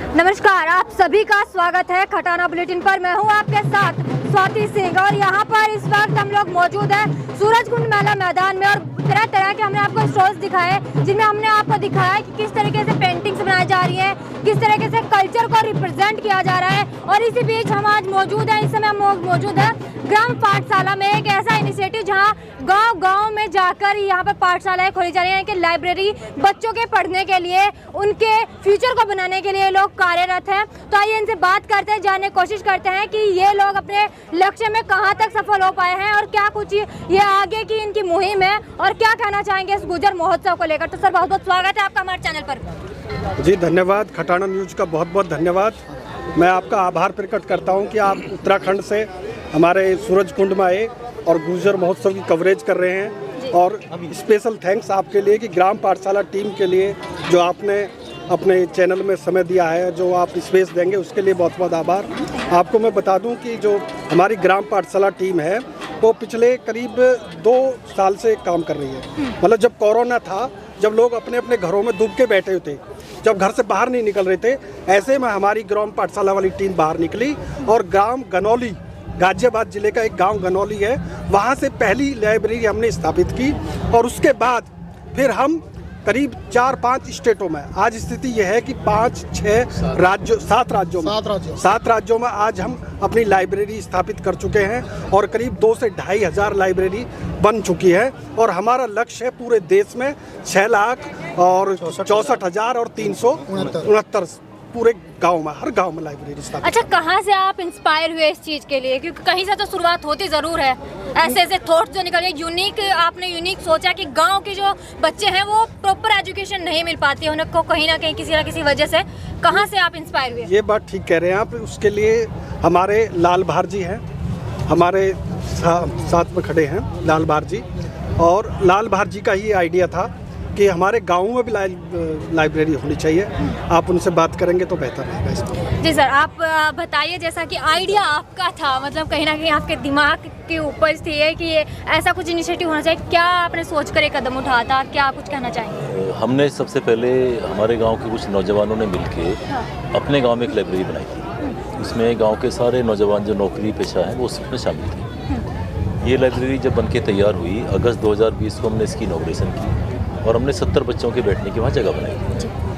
नमस्कार, आप सभी का स्वागत है खटाना बुलेटिन पर। मैं हूं आपके साथ स्वाति सिंह और यहां पर इस वक्त हम लोग मौजूद हैं सूरजकुंड मेला मैदान में और तरह तरह के हमने आपको स्टॉल्स दिखाए जिनमें हमने आपको दिखाया कि किस तरीके से पेंटिंग्स बनाई जा रही है, किस तरीके से कल्चर को रिप्रेजेंट किया जा रहा है। और इसी बीच हम आज मौजूद हैं, इस समय हम मौजूद है ग्राम पाठशाला में, एक ऐसा इनिशिएटिव जहाँ गांव-गांव में जाकर यहाँ पर पाठशालाएं खोली जा रही हैं कि लाइब्रेरी बच्चों के पढ़ने के लिए, उनके फ्यूचर को बनाने के लिए लोग कार्यरत हैं। तो आइए इनसे बात करते हैं, जानने की कोशिश करते हैं कि ये लोग अपने लक्ष्य में कहाँ तक सफल हो पाए हैं और क्या कुछ ये आगे की इनकी मुहिम है और क्या कहना चाहेंगे इस गुजर महोत्सव को लेकर। तो सर, बहुत बहुत स्वागत है आपका हमारे चैनल पर। जी धन्यवाद, खटाना न्यूज़ का बहुत बहुत धन्यवाद। मैं आपका आभार प्रकट करता हूं कि आप उत्तराखंड से हमारे सूरजकुंड में आए और गुजर महोत्सव की कवरेज कर रहे हैं। और स्पेशल थैंक्स आपके लिए कि ग्राम पाठशाला टीम के लिए जो आपने अपने चैनल में समय दिया है, जो आप स्पेस देंगे उसके लिए बहुत बहुत आभार। आपको मैं बता दूं कि जो हमारी ग्राम पाठशाला टीम है वो पिछले करीब 2 साल से काम कर रही है। मतलब जब कोरोना था, जब लोग अपने अपने घरों में डूब के बैठे हुए थे, जब घर से बाहर नहीं निकल रहे थे, ऐसे में हमारी ग्राम पाठशाला वाली टीम बाहर निकली और ग्राम गनौली, गाजियाबाद जिले का एक गांव गनौली है, वहां से पहली लाइब्रेरी हमने स्थापित की। और उसके बाद फिर हम करीब 4-5 स्टेटों में, आज स्थिति यह है कि 7 राज्यों में आज हम अपनी लाइब्रेरी स्थापित कर चुके हैं और करीब 2 से 2.5 हज़ार लाइब्रेरी बन चुकी है। और हमारा लक्ष्य है पूरे देश में 6,64,369 पूरे गांव में, हर गांव में लाइब्रेरी स्थापित। अच्छा, कहाँ से आप इंस्पायर हुए इस चीज़ के लिए? क्योंकि कहीं से तो शुरुआत होती ज़रूर है, ऐसे थॉट्स जो निकले, आपने यूनिक सोचा कि गांव के जो बच्चे हैं वो प्रॉपर एजुकेशन नहीं मिल पाती है उनको कहीं ना कहीं किसी ना किसी वजह से। कहाँ से आप इंस्पायर हुए? ये बात ठीक कह रहे हैं आप। उसके लिए हमारे लाल भार जी हैं, हमारे साथ में खड़े हैं लाल भार जी, और लाल भार जी का ही आइडिया था कि हमारे गाँव में भी लाइब्रेरी होनी चाहिए। आप उनसे बात करेंगे तो बेहतर रहेगा इसमें। जी सर, आप बताइए, जैसा कि आइडिया आपका था, मतलब कहीं ना कहीं आपके दिमाग के ऊपर थी है कि ये ऐसा कुछ इनिशिएटिव होना चाहिए, क्या आपने सोच कर एक कदम उठाया था, क्या कुछ कहना चाहेंगे? हमने सबसे पहले हमारे गांव के कुछ नौजवानों ने मिलकर अपने गांव में एक लाइब्रेरी बनाई थी। उसमें गांव के सारे नौजवान जो नौकरी पेशा हैं वो उसमें शामिल थे। ये लाइब्रेरी जब बनके तैयार हुई, अगस्त 2020 को हमने इसकी इनॉग्रेशन की और हमने 70 बच्चों के बैठने की वहाँ जगह बनाई।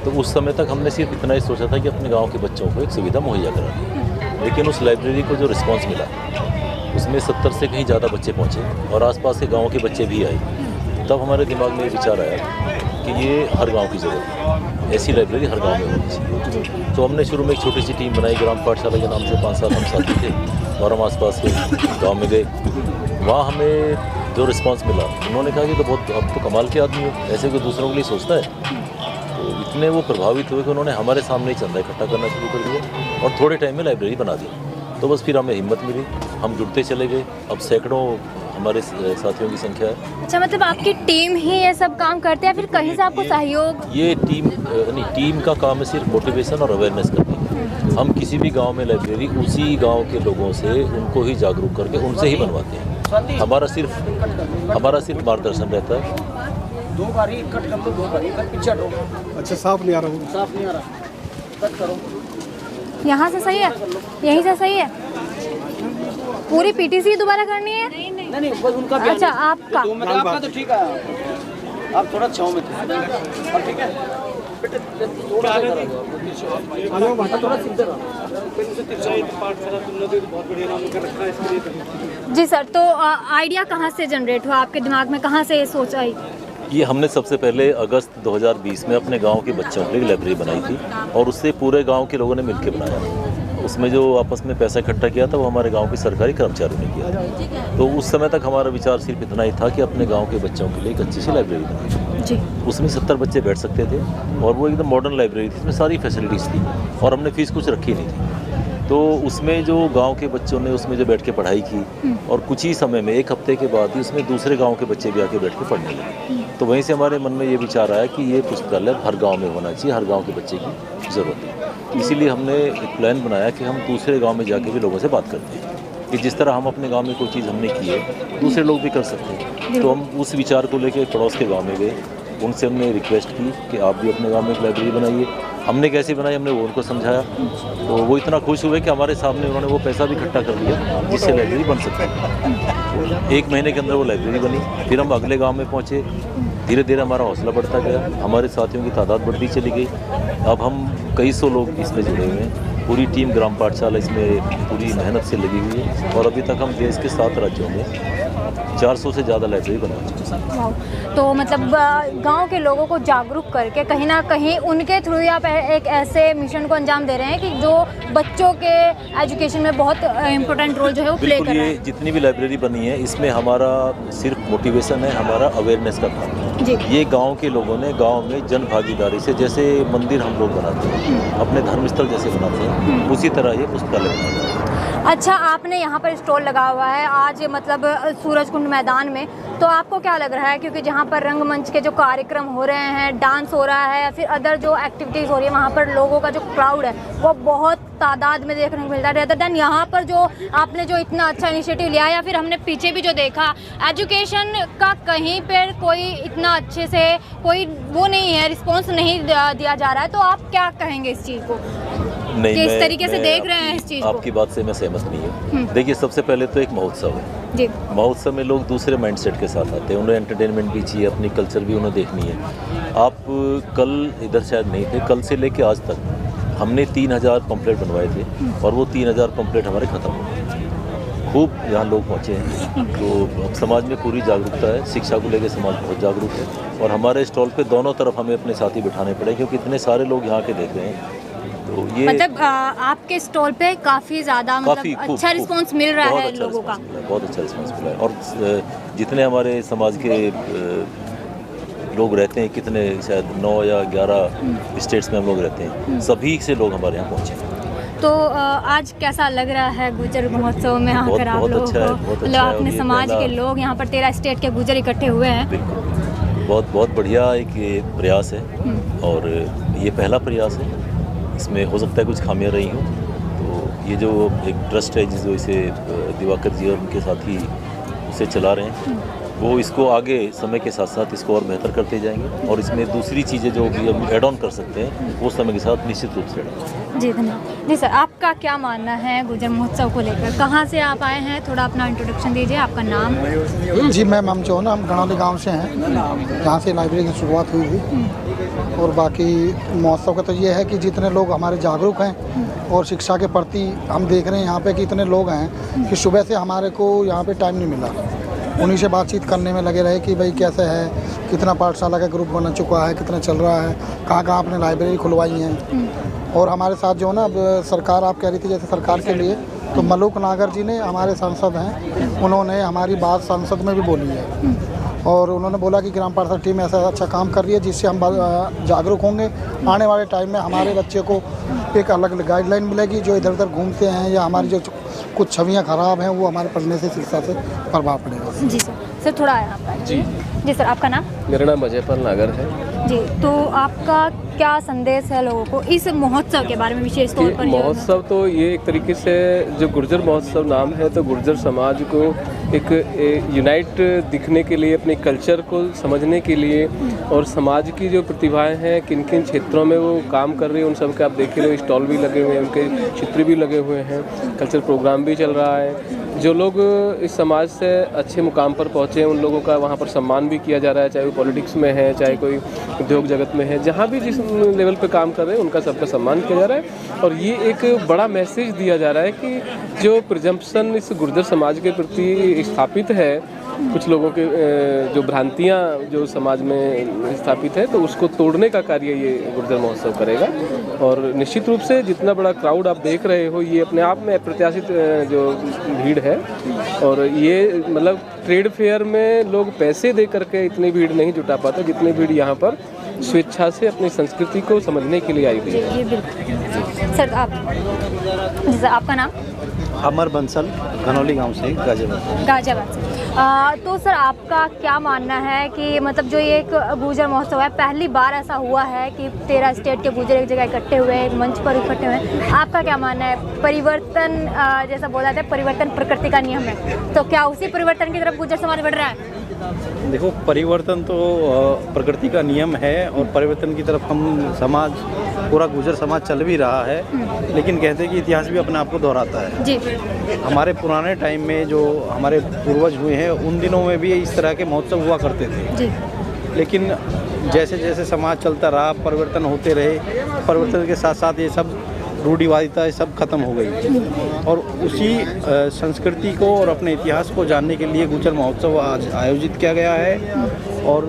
तो उस समय तक हमने सिर्फ इतना ही सोचा था कि अपने गांव के बच्चों को एक सुविधा मुहैया करानी। लेकिन उस लाइब्रेरी को जो रिस्पांस मिला, उसमें 70 से कहीं ज़्यादा बच्चे पहुँचे और आसपास के गाँव के बच्चे भी आए। तब हमारे दिमाग में विचार आया कि ये हर गांव की ज़रूरत है, ऐसी लाइब्रेरी हर गांव में होनी चाहिए। तो हमने शुरू में एक छोटी सी टीम बनाई ग्राम पाठशाला के नाम से। 5 साल हम साथी थे और हम आसपास के गाँव में गए। वहाँ हमें जो रिस्पांस मिला, उन्होंने कहा कि तो बहुत, अब तो कमाल के आदमी हो, ऐसे कोई दूसरों के लिए सोचता है। तो इतने वो प्रभावित हुए कि उन्होंने हमारे सामने ही चंदा इकट्ठा करना शुरू कर दिया और थोड़े टाइम में लाइब्रेरी बना दी। तो बस फिर हमें हिम्मत मिली, हम जुड़ते चले गए। अब सैकड़ों हमारे साथियों की संख्या है। अच्छा, मतलब आपकी टीम ही ये सब काम करते हैं, फिर कहीं से आपको सहयोग? ये टीम का काम है सिर्फ मोटिवेशन और अवेयरनेस करनी। हम किसी भी गांव में लाइब्रेरी उसी गांव के लोगों से, उनको ही जागरूक करके उनसे ही बनवाते हैं। हमारा सिर्फ मार्गदर्शन रहता है। 2 बार ही कट कर लो, 2 बार ही पीछे हटो। अच्छा, साफ नहीं आ रहा, कट करो। यहाँ से सही है, यहीं से सही है। पूरी पीटीसी दोबारा करनी है? नहीं, बस उनका। अच्छा, आपका तो ठीक है, आप थोड़ा छाव में थे, अब ठीक है। जी सर, तो आइडिया कहाँ से जनरेट हुआ आपके दिमाग में, कहाँ से ये सोच आई? ये हमने सबसे पहले अगस्त 2020 में अपने गांव के बच्चों के लिए लाइब्रेरी बनाई थी और उससे पूरे गांव के लोगों ने मिलकर बनाया। उसमें जो आपस में पैसा इकट्ठा किया था वो हमारे गांव के सरकारी कर्मचारियों ने किया। तो उस समय तक हमारा विचार सिर्फ इतना ही था कि अपने गांव के बच्चों के लिए एक अच्छी सी लाइब्रेरी बनाई जी। उसमें 70 बच्चे बैठ सकते थे और वो एकदम मॉडर्न लाइब्रेरी थी, इसमें सारी फैसिलिटीज़ थी और हमने फीस कुछ रखी नहीं थी। तो उसमें जो गांव के बच्चों ने उसमें जो बैठ के पढ़ाई की और कुछ ही समय में, 1 हफ्ते के बाद ही उसमें दूसरे गांव के बच्चे भी आके बैठ के पढ़ने लगे। तो वहीं से हमारे मन में ये विचार आया कि ये पुस्तकालय हर गांव में होना चाहिए, हर गांव के बच्चे की ज़रूरत है। इसीलिए हमने एक प्लान बनाया कि हम दूसरे गांव में जाके भी लोगों से बात करते हैं कि जिस तरह हम अपने गांव में कोई चीज़ हमने की है दूसरे लोग भी कर सकते हैं। तो हम उस विचार को लेकर पड़ोस के गाँव में गए, उनसे हमने रिक्वेस्ट की कि आप भी अपने गाँव में एक लाइब्रेरी बनाइए हमने कैसे बनाई, हमने वो उनको समझाया, तो वो इतना खुश हुए कि हमारे सामने उन्होंने वो पैसा भी इकट्ठा कर दिया जिससे लाइब्रेरी बन सके। 1 महीने के अंदर वो लाइब्रेरी बनी। फिर हम अगले गांव में पहुंचे, धीरे धीरे हमारा हौसला बढ़ता गया, हमारे साथियों की तादाद बढ़ती चली गई। अब हम कई सौ लोग इसमें जुड़े हुए हैं, पूरी टीम ग्राम पाठशाला इसमें पूरी मेहनत से लगी हुई है और अभी तक हम देश के 7 राज्यों में 400 से ज़्यादा लाइब्रेरी बनवा चुके हैं। तो मतलब गांव के लोगों को जागरूक करके कहीं ना कहीं उनके थ्रू ही आप एक ऐसे मिशन को अंजाम दे रहे हैं कि जो बच्चों के एजुकेशन में बहुत इम्पोर्टेंट रोल जो है वो प्ले कर रहा है। जितनी भी लाइब्रेरी बनी है इसमें हमारा सिर्फ मोटिवेशन है, हमारा अवेयरनेस का काम है। ये गांव के लोगों ने गांव में जन भागीदारी से, जैसे मंदिर हम लोग बनाते हैं, अपने धर्मस्थल जैसे बनाते हैं, उसी तरह ये पुस्तकालय बनाते हैं। अच्छा, आपने यहाँ पर स्टॉल लगा हुआ है आज मतलब सूरजकुंड मैदान में, तो आपको क्या लग रहा है, क्योंकि जहाँ पर रंगमंच के जो कार्यक्रम हो रहे हैं, डांस हो रहा है या फिर अदर जो एक्टिविटीज़ हो रही है, वहाँ पर लोगों का जो क्राउड है वो बहुत तादाद में देखने को मिलता है, रेदर देन यहाँ पर जो आपने जो इतना अच्छा इनिशिएटिव लिया, या फिर हमने पीछे भी जो देखा एजुकेशन का कहीं पर कोई इतना अच्छे से कोई वो नहीं है, रिस्पॉन्स नहीं दिया जा रहा है, तो आप क्या कहेंगे इस चीज़ को? नहीं, किस तरीके से देख रहे हैं इस चीज़ को? आपकी बात से मैं सहमत नहीं हूँ। देखिए, सबसे पहले तो एक महोत्सव है जी। महोत्सव में लोग दूसरे माइंडसेट के साथ आते हैं, उन्हें एंटरटेनमेंट भी चाहिए, अपनी कल्चर भी उन्हें देखनी है। आप कल इधर शायद नहीं थे, कल से लेके आज तक हमने 3000 पम्पलेट बनवाए थे और वो 3000 पम्पलेट हमारे ख़त्म हो गए। खूब यहाँ लोग पहुँचे हैं, तो अब समाज में पूरी जागरूकता है, शिक्षा को लेकर समाज बहुत जागरूक है और हमारे स्टॉल पे दोनों तरफ हमें अपने साथी बिठाने पड़े क्योंकि इतने सारे लोग यहाँ के देख रहे हैं। तो ये मतलब आपके स्टॉल पे काफ़ी ज़्यादा मतलब अच्छा रिस्पांस मिल रहा है लोगों का, बहुत अच्छा रिस्पांस मिला है। और जितने हमारे समाज के लोग रहते हैं, कितने शायद 9 या 11 स्टेट्स में हम लोग रहते हैं, सभी से लोग हमारे यहाँ पहुँचे। तो आज कैसा लग रहा है गुर्जर महोत्सव में आकर आप लोगों को? मतलब अपने समाज के लोग यहाँ पर 13 स्टेट के गुर्जर इकट्ठे हुए हैं। बिल्कुल, बहुत बढ़िया एक ये प्रयास है और ये पहला प्रयास है। इसमें हो सकता है कुछ खामियां रही हों, तो ये जो एक ट्रस्ट है जो इसे दिवाकर जी और उनके साथी उसे चला रहे हैं, वो इसको आगे समय के साथ साथ इसको और बेहतर करते जाएंगे और इसमें दूसरी चीज़ें जो भी हम ऐड ऑन कर सकते हैं वो समय के साथ निश्चित रूप से। जी धन्यवाद। जी सर, आपका क्या मानना है गुर्जर महोत्सव को लेकर? कहाँ से आप आए हैं, थोड़ा अपना इंट्रोडक्शन दीजिए, आपका नाम? जी मैम, हम जो है ना, हम गणौली गांव से हैं, जहाँ से लाइब्रेरी की शुरुआत हुई थी। और बाकी महोत्सव का तो ये है कि जितने लोग हमारे जागरूक हैं और शिक्षा के प्रति हम देख रहे हैं यहाँ पे कि इतने लोग हैं कि सुबह से हमारे को यहाँ पे टाइम नहीं मिला, उन्हीं से बातचीत करने में लगे रहे कि भाई कैसे है, कितना पाठशाला का ग्रुप बना चुका है, कितना चल रहा है, कहाँ कहाँ आपने लाइब्रेरी खुलवाई हैं। और हमारे साथ जो है ना, अब सरकार आप कह रही थी जैसे सरकार के लिए, तो मलूक नागर जी ने, हमारे सांसद हैं, उन्होंने हमारी बात संसद में भी बोली है और उन्होंने बोला कि ग्राम पाठशाला टीम ऐसा अच्छा काम कर रही है जिससे हम जागरूक होंगे। आने वाले टाइम में हमारे बच्चे को एक अलग गाइडलाइन मिलेगी, जो इधर उधर घूमते हैं या हमारी जो कुछ छवियाँ खराब हैं वो हमारे पढ़ने से शिक्षा से प्रभाव पड़ेगा। जी सर, थोड़ा आया जी सर, आपका नाम? मेरा नाम अजयपाल नागर है जी। तो आपका क्या संदेश है लोगों को इस महोत्सव के बारे में विशेष तौर पर? महोत्सव तो ये एक तरीके से जो गुर्जर महोत्सव नाम है, तो गुर्जर समाज को एक यूनाइट दिखने के लिए, अपने कल्चर को समझने के लिए और समाज की जो प्रतिभाएं हैं, किन किन क्षेत्रों में वो काम कर रही है, उन सब के आप देख रहे हो, स्टॉल भी लगे हुए हैं, उनके चित्र भी लगे हुए हैं, कल्चर प्रोग्राम भी चल रहा है। जो लोग इस समाज से अच्छे मुकाम पर पहुँचे हैं उन लोगों का वहाँ पर सम्मान भी किया जा रहा है, चाहे वो पॉलिटिक्स में है, चाहे कोई उद्योग जगत में है, जहाँ भी जिस लेवल पे काम कर रहे हैं उनका सबका सम्मान किया जा रहा है। और ये एक बड़ा मैसेज दिया जा रहा है कि जो प्रिजम्पशन इस गुर्जर समाज के प्रति स्थापित है, कुछ लोगों के जो भ्रांतियाँ जो समाज में स्थापित है, तो उसको तोड़ने का कार्य ये गुर्जर महोत्सव करेगा। और निश्चित रूप से जितना बड़ा क्राउड आप देख रहे हो, ये अपने आप में अप्रत्याशित जो भीड़ है। और ये मतलब ट्रेड फेयर में लोग पैसे दे करके इतनी भीड़ नहीं जुटा पाते जितनी भीड़ यहाँ पर स्वेच्छा से अपनी संस्कृति को समझने के लिए आई हुई है। जी बिल्कुल। सर आपका नाम? अमर बंसल, गनौली गांव से, गाजियाबाद से। तो सर आपका क्या मानना है कि मतलब जो ये एक गुर्जर महोत्सव है, पहली बार ऐसा हुआ है कि 13 स्टेट के गुर्जर एक जगह इकट्ठे हुए, एक मंच पर इकट्ठे हुए, आपका क्या मानना है? परिवर्तन जैसा बोला जाता है, परिवर्तन प्रकृति का नियम है, तो क्या उसी परिवर्तन की तरफ गुर्जर समाज बढ़ रहा है? देखो, परिवर्तन तो प्रकृति का नियम है और परिवर्तन की तरफ हम समाज पूरा गुर्जर समाज चल भी रहा है, लेकिन कहते हैं कि इतिहास भी अपने आप को दोहराता है। जी हमारे पुराने टाइम में जो हमारे पूर्वज हुए हैं उन दिनों में भी इस तरह के महोत्सव हुआ करते थे, जी लेकिन जैसे जैसे समाज चलता रहा, परिवर्तन होते रहे, परिवर्तन के साथ साथ ये सब रूढ़िवादिता सब खत्म हो गई और उसी संस्कृति को और अपने इतिहास को जानने के लिए गुर्जर महोत्सव आज आयोजित किया गया है। और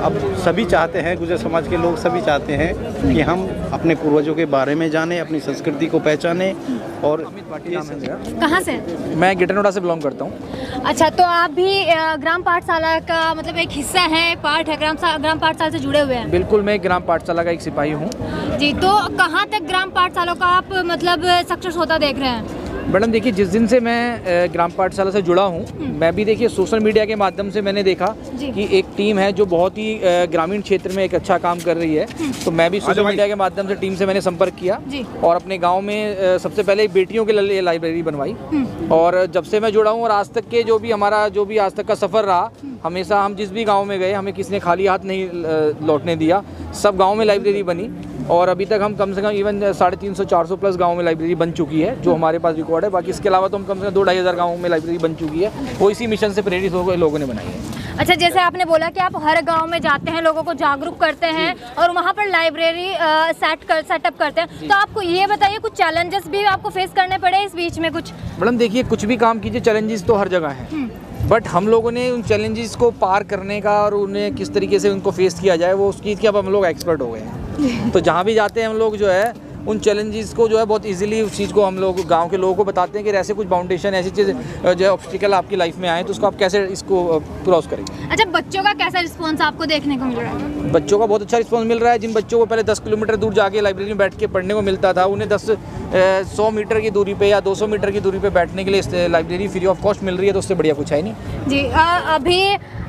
अब सभी चाहते हैं, गुर्जर समाज के लोग सभी चाहते हैं कि हम अपने पूर्वजों के बारे में जानें, अपनी संस्कृति को पहचानें। और कहाँ से? मैं गिटरनोडा से बिलोंग करता हूँ। अच्छा, तो आप भी ग्राम पाठशाला का मतलब एक हिस्सा है, पार्ट है, ग्राम पाठशाला से जुड़े हुए हैं? बिल्कुल, मैं ग्राम पाठशाला का एक सिपाही हूँ। जी, तो कहाँ तक ग्राम पाठशाला का आप मतलब सक्सेस होता देख रहे हैं? मैडम देखिए, जिस दिन से मैं ग्राम पाठशाला से जुड़ा हूँ, मैं भी देखिए सोशल मीडिया के माध्यम से मैंने देखा कि एक टीम है जो बहुत ही ग्रामीण क्षेत्र में एक अच्छा काम कर रही है। तो मैं भी सोशल मीडिया के माध्यम से टीम से मैंने संपर्क किया और अपने गांव में सबसे पहले बेटियों के लिए लाइब्रेरी बनवाई। और जब से मैं जुड़ा हूँ और आज तक के जो भी आज तक का सफ़र रहा, हमेशा हम जिस भी गाँव में गए हमें किसी ने खाली हाथ नहीं लौटने दिया। सब गाँव में लाइब्रेरी बनी और अभी तक हम कम से कम इवन 350-400 प्लस गाँव में लाइब्रेरी बन चुकी है, जो हमारे पास रिकॉर्ड है। बाकी इसके अलावा तो हम कम से कम 2-2.5 हज़ार गाँव में लाइब्रेरी बन चुकी है, वो इसी मिशन से प्रेरित होकर लोगों ने बनाई है। अच्छा, जैसे आपने बोला कि आप हर गांव में जाते हैं, लोगों को जागरूक करते हैं और वहां पर लाइब्रेरी सेटअप करते हैं, तो आपको ये बताइए कुछ चैलेंजेस भी आपको फेस करने पड़े इस बीच में कुछ? मैडम देखिए, कुछ भी काम कीजिए चैलेंजेस तो हर जगह हैं, बट हम लोगों ने उन चैलेंजेस को पार करने का और उन्हें किस तरीके से उनको फेस किया जाए वो उस चीज़ के अब हम लोग एक्सपर्ट हो गए हैं। तो जहाँ भी जाते हैं हम लोग जो है उन चैलेंजेस को जो है बहुत इजीली उस चीज़ को हम लोग गांव के लोगों को बताते हैं कि ऐसे कुछ बाउंडेशन ऐसी चीज़ जो है ऑब्स्टिकल आपकी लाइफ में आए तो उसको आप कैसे इसको क्रॉस करेंगे। अच्छा, बच्चों का कैसा रिस्पॉन्स आपको देखने को मिल रहा है? बच्चों का बहुत अच्छा रिस्पॉन्स मिल रहा है। जिन बच्चों को पहले 10 किलोमीटर दूर जाके लाइब्रेरी में बैठ के पढ़ने को मिलता था, उन्हें 100 मीटर की दूरी पे या 200 मीटर की दूरी पे बैठने के लिए लाइब्रेरी फ्री ऑफ कॉस्ट मिल रही है, तो उससे बढ़िया कुछ है नहीं। जी, अभी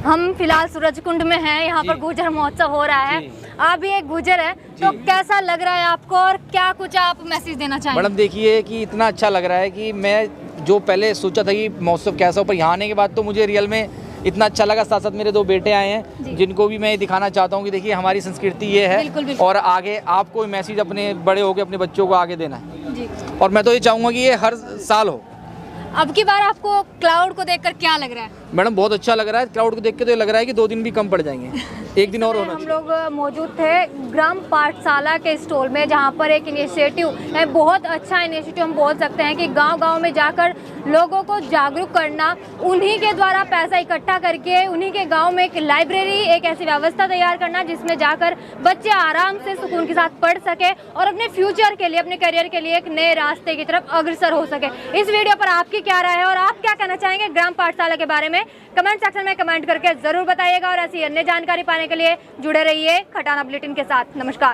हम फिलहाल सूरजकुंड में हैं, यहाँ पर गुर्जर महोत्सव हो रहा है। आप भी एक गुर्जर है, तो कैसा लग रहा है आपको और क्या कुछ आप मैसेज देना चाहेंगे? मैडम देखिए कि इतना अच्छा लग रहा है कि मैं जो पहले सोचा था कि महोत्सव कैसा हो, पर यहाँ आने के बाद तो मुझे रियल में इतना अच्छा लगा। साथ साथ मेरे 2 बेटे आए हैं जिनको भी मैं दिखाना चाहता हूँ कि देखिए हमारी संस्कृति ये है। बिल्कुल, बिल्कुल। और आगे आपको मैसेज अपने बड़े होकर अपने बच्चों को आगे देना है जी। और मैं तो ये चाहूँगा कि ये हर साल हो। अब की बार आपको क्लाउड को देखकर क्या लग रहा है? मैडम बहुत अच्छा लग रहा है। क्राउड को देख के तो लग रहा है कि 2 दिन भी कम पड़ जाएंगे, एक दिन और होना हम लोग मौजूद थे ग्राम पाठशाला के स्टॉल में, जहां पर एक इनिशिएटिव है, बहुत अच्छा इनिशिएटिव हम बोल सकते हैं कि गांव-गांव में जाकर लोगों को जागरूक करना, उन्हीं के द्वारा पैसा इकट्ठा करके उन्हीं के गांव में एक लाइब्रेरी, एक ऐसी व्यवस्था तैयार करना जिसमें जाकर बच्चे आराम से सुकून के साथ पढ़ सके और अपने फ्यूचर के लिए, अपने करियर के लिए एक नए रास्ते की तरफ अग्रसर हो सके। इस वीडियो पर आपकी क्या राय है और आप क्या कहना चाहेंगे ग्राम पाठशाला के बारे में? कमेंट सेक्शन में कमेंट करके जरूर बताइएगा और ऐसी अन्य जानकारी पाने के लिए जुड़े रहिए खटाना बुलेटिन के साथ। नमस्कार।